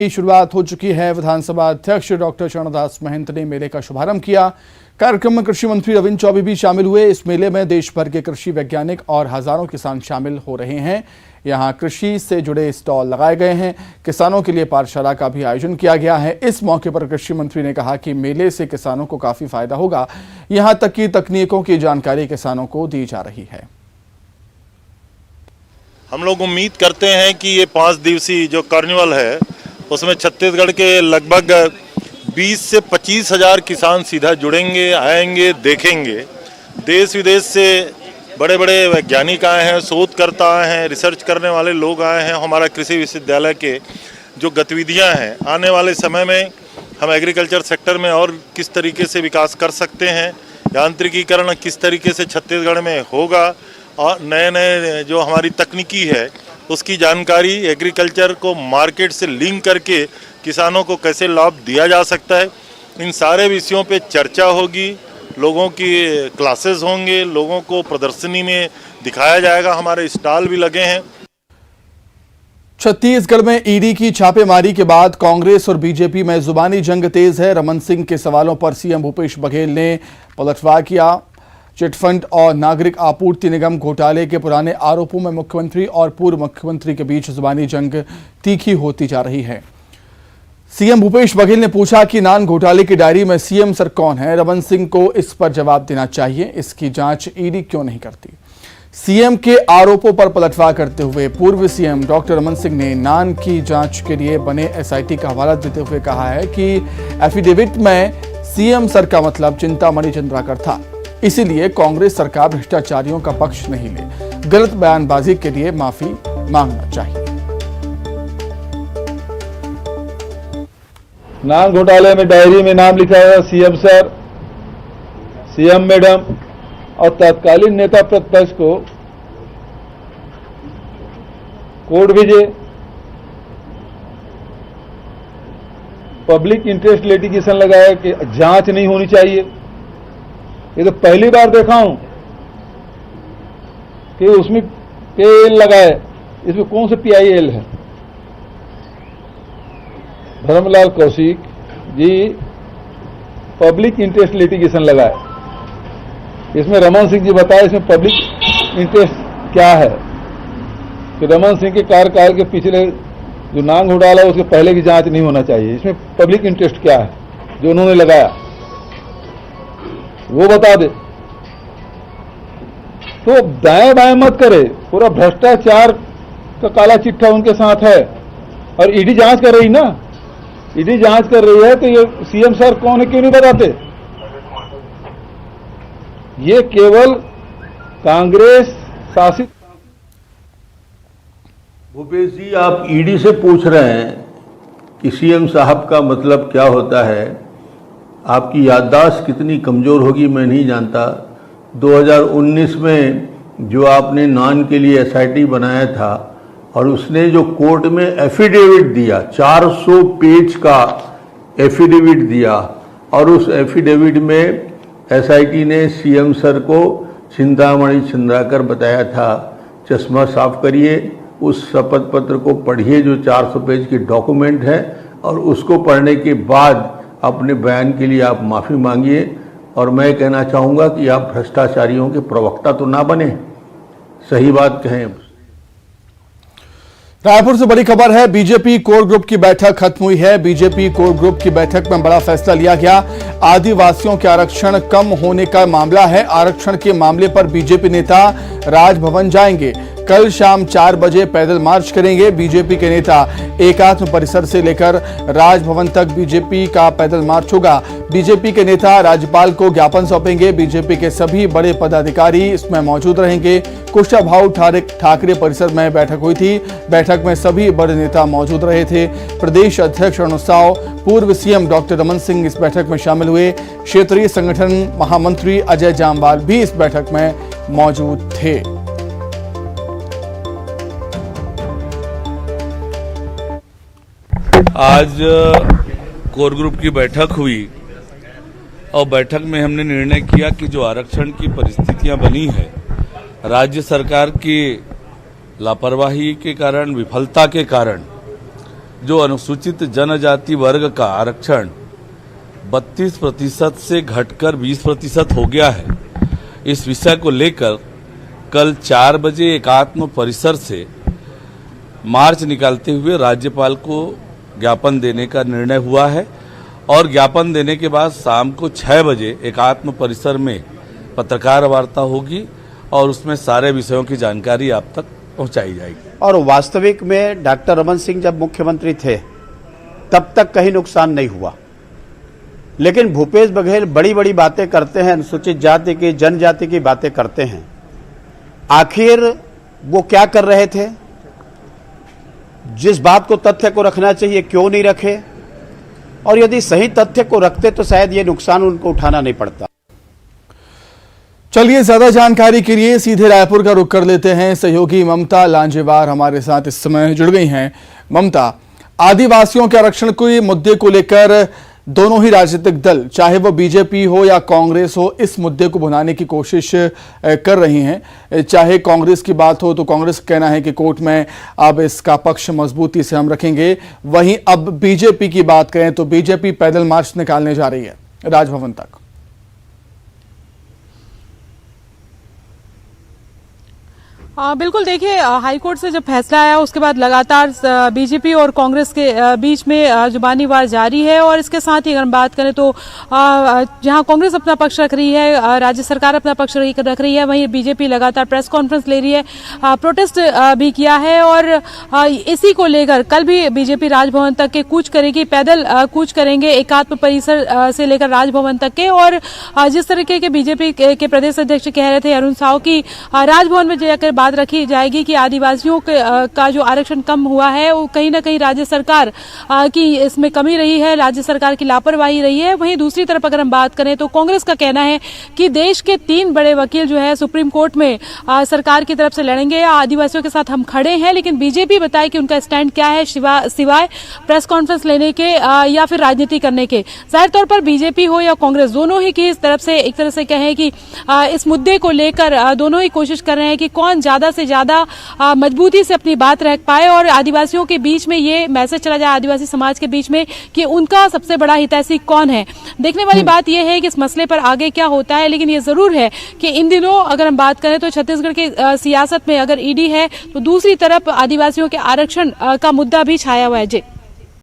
की शुरुआत हो चुकी है। विधानसभा अध्यक्ष डॉक्टर चरणदास महंत ने मेले का शुभारंभ किया। कार्यक्रम में कृषि मंत्री रविन्द्र चौबे भी शामिल हुए। इस मेले में देश भर के कृषि वैज्ञानिक और हजारों किसान शामिल हो रहे हैं। यहां कृषि से जुड़े स्टॉल लगाए गए हैं। किसानों के लिए पाठशाला का भी आयोजन किया गया है। इस मौके पर कृषि मंत्री ने कहा कि मेले से किसानों को काफी फायदा होगा। यहां तक कि तकनीकों की जानकारी किसानों को दी जा रही है। हम लोग उम्मीद करते हैं कि ये 5 दिवसीय जो कार्निवल है उसमें छत्तीसगढ़ के लगभग 20 से 25 हज़ार किसान सीधा जुड़ेंगे, आएंगे, देखेंगे। देश विदेश से बड़े बड़े वैज्ञानिक आए हैं, शोधकर्ता आए हैं, रिसर्च करने वाले लोग आए हैं। हमारा कृषि विश्वविद्यालय के जो गतिविधियां हैं, आने वाले समय में हम एग्रीकल्चर सेक्टर में और किस तरीके से विकास कर सकते हैं, यांत्रिकीकरण किस तरीके से छत्तीसगढ़ में होगा और नए नए जो हमारी तकनीकी है उसकी जानकारी, एग्रीकल्चर को मार्केट से लिंक करके किसानों को कैसे लाभ दिया जा सकता है, इन सारे विषयों पे चर्चा होगी। लोगों की क्लासेस होंगे, लोगों को प्रदर्शनी में दिखाया जाएगा। हमारे स्टॉल भी लगे हैं। छत्तीसगढ़ में ईडी की छापेमारी के बाद कांग्रेस और बीजेपी में जुबानी जंग तेज है। रमन सिंह के सवालों पर सीएम भूपेश बघेल ने पलटवार किया। चिटफंड और नागरिक आपूर्ति निगम घोटाले के पुराने आरोपों में मुख्यमंत्री और पूर्व मुख्यमंत्री के बीच जुबानी जंग तीखी होती जा रही है। सीएम भूपेश बघेल ने पूछा कि नान घोटाले की डायरी में सीएम सर कौन है। रमन सिंह को इस पर जवाब देना चाहिए। इसकी जांच ईडी क्यों नहीं करती। सीएम के आरोपों पर पलटवार करते हुए पूर्व सीएम डॉक्टर रमन सिंह ने नान की जांच के लिए बने एसआईटी का हवाला देते हुए कहा है कि एफिडेविट में सीएम सर का मतलब चिंतामणि चंद्राकर था, इसीलिए कांग्रेस सरकार भ्रष्टाचारियों का पक्ष नहीं ले। गलत बयानबाजी के लिए माफी मांगना चाहिए। नान घोटाले में डायरी में नाम लिखा है सीएम सर, सीएम मैडम और तत्कालीन नेता प्रतिपक्ष को कोर्ट भेजे। पब्लिक इंटरेस्ट लिटिगेशन लगाया कि जांच नहीं होनी चाहिए। ये तो पहली बार देखा हूं कि उसमें पीआईएल लगाए। इसमें कौन सा पीआईएल है? Dharmlal Kaushik ji public interest litigation लगाए। इसमें रमन सिंह जी बताए इसमें पब्लिक इंटरेस्ट क्या है कि रमन सिंह के कार्यकाल के पिछले जो नान घोटाला उसके पहले की जांच नहीं होना चाहिए। इसमें पब्लिक इंटरेस्ट क्या है जो उन्होंने लगाया वो बता दे। तो दाएं बाएं मत करे। पूरा भ्रष्टाचार का काला चिट्ठा उनके साथ है और ईडी जांच कर रही ना। ईडी जांच कर रही है तो ये सीएम सर कौन है क्यों नहीं बताते? ये केवल कांग्रेस शासित। भूपेश जी, आप ईडी से पूछ रहे हैं कि सीएम साहब का मतलब क्या होता है। आपकी याददाश्त कितनी कमज़ोर होगी मैं नहीं जानता। 2019 में जो आपने नान के लिए एसआईटी बनाया था और उसने जो कोर्ट में एफिडेविट दिया, 400 पेज का एफिडेविट दिया और उस एफिडेविट में एसआईटी ने सीएम सर को चिंतामणि चंद्राकर बताया था। चश्मा साफ करिए, उस शपथ पत्र को पढ़िए जो 400 पेज की डॉक्यूमेंट है और उसको पढ़ने के बाद अपने बयान के लिए आप माफ़ी मांगिए। और मैं कहना चाहूँगा कि आप भ्रष्टाचारियों के प्रवक्ता तो ना बने, सही बात कहें। रायपुर से बड़ी खबर है। बीजेपी कोर ग्रुप की बैठक खत्म हुई है। बीजेपी कोर ग्रुप की बैठक में बड़ा फैसला लिया गया। आदिवासियों के आरक्षण कम होने का मामला है। आरक्षण के मामले पर बीजेपी नेता राजभवन जाएंगे। कल शाम 4 बजे पैदल मार्च करेंगे। बीजेपी के नेता एकात्म परिसर से लेकर राजभवन तक बीजेपी का पैदल मार्च होगा। बीजेपी के नेता राज्यपाल को ज्ञापन सौंपेंगे। बीजेपी के सभी बड़े पदाधिकारी इसमें मौजूद रहेंगे। कुशाभाऊ ठाकरे परिसर में बैठक हुई थी। बैठक में सभी बड़े नेता मौजूद रहे थे। प्रदेश अध्यक्ष अरुण साव, पूर्व सीएम डॉक्टर रमन सिंह इस बैठक में शामिल हुए। क्षेत्रीय संगठन महामंत्री अजय जामवाल भी इस बैठक में मौजूद थे। आज कोर ग्रुप की बैठक हुई और बैठक में हमने निर्णय किया कि जो आरक्षण की परिस्थितियां बनी है, राज्य सरकार की लापरवाही के कारण, विफलता के कारण जो अनुसूचित जनजाति वर्ग का आरक्षण 32% से घटकर 20% हो गया है, इस विषय को लेकर कल 4 बजे एकात्म परिसर से मार्च निकालते हुए राज्यपाल को ज्ञापन देने का निर्णय हुआ है और ज्ञापन देने के बाद शाम को 6 बजे एकात्म परिसर में पत्रकार वार्ता होगी और उसमें सारे विषयों की जानकारी आप तक पहुंचाई जाएगी। और वास्तविक में डॉक्टर रमन सिंह जब मुख्यमंत्री थे तब तक कहीं नुकसान नहीं हुआ, लेकिन भूपेश बघेल बड़ी बड़ी बातें करते हैं, अनुसूचित जाति की जनजाति की बातें करते हैं। आखिर वो क्या कर रहे थे? जिस बात को तथ्य को रखना चाहिए क्यों नहीं रखे? और यदि सही तथ्य को रखते तो शायद ये नुकसान उनको उठाना नहीं पड़ता। चलिए, ज्यादा जानकारी के लिए सीधे रायपुर का रुख कर लेते हैं। सहयोगी ममता लांजेवार हमारे साथ इस समय जुड़ गई हैं। ममता, आदिवासियों के आरक्षण के मुद्दे को लेकर दोनों ही राजनीतिक दल, चाहे वो बीजेपी हो या कांग्रेस हो, इस मुद्दे को भुनाने की कोशिश कर रही हैं। चाहे कांग्रेस की बात हो तो कांग्रेस का कहना है कि कोर्ट में अब इसका पक्ष मजबूती से हम रखेंगे। वहीं अब बीजेपी की बात करें तो बीजेपी पैदल मार्च निकालने जा रही है राजभवन तक। बिल्कुल, देखिए, हाईकोर्ट से जब फैसला आया उसके बाद लगातार बीजेपी और कांग्रेस के बीच में जुबानी वार जारी है। और इसके साथ ही अगर हम बात करें तो जहां कांग्रेस अपना पक्ष रख रही है, राज्य सरकार अपना पक्ष रख रही है, वहीं बीजेपी लगातार प्रेस कॉन्फ्रेंस ले रही है, प्रोटेस्ट भी किया है। और इसी को लेकर कल भी बीजेपी राजभवन तक के कूच करेगी, पैदल कूच करेंगे एकात्म परिसर से लेकर राजभवन तक के। और जिस तरीके के बीजेपी के प्रदेश अध्यक्ष कह रहे थे अरुण साव की राजभवन में जाकर बात रखी जाएगी कि आदिवासियों का जो आरक्षण कम हुआ है वो कहीं ना कहीं राज्य सरकार की इसमें कमी रही है, राज्य सरकार की लापरवाही रही है। वहीं दूसरी तरफ अगर हम बात करें तो कांग्रेस का कहना है कि देश के 3 बड़े वकील जो है सुप्रीम कोर्ट में सरकार की तरफ से लड़ेंगे, आदिवासियों के साथ हम खड़े हैं। लेकिन बीजेपी बताए कि उनका स्टैंड क्या है सिवाय प्रेस कॉन्फ्रेंस लेने के या फिर राजनीति करने के। जाहिर तौर पर बीजेपी हो या कांग्रेस, दोनों ही की इस तरफ से एक तरह से कहें कि इस मुद्दे को लेकर दोनों ही कोशिश कर रहे हैं कि कौन ज्यादा से ज्यादा मजबूती से अपनी बात रख पाए और आदिवासियों के बीच में ये मैसेज चला जाए, आदिवासी समाज के बीच में, कि उनका सबसे बड़ा हितैषी कौन है। देखने वाली बात यह है कि इस मसले पर आगे क्या होता है। लेकिन ये जरूर है कि इन दिनों अगर हम बात करें तो छत्तीसगढ़ की सियासत में अगर ईडी है तो दूसरी तरफ आदिवासियों के आरक्षण का मुद्दा भी छाया हुआ है। जी।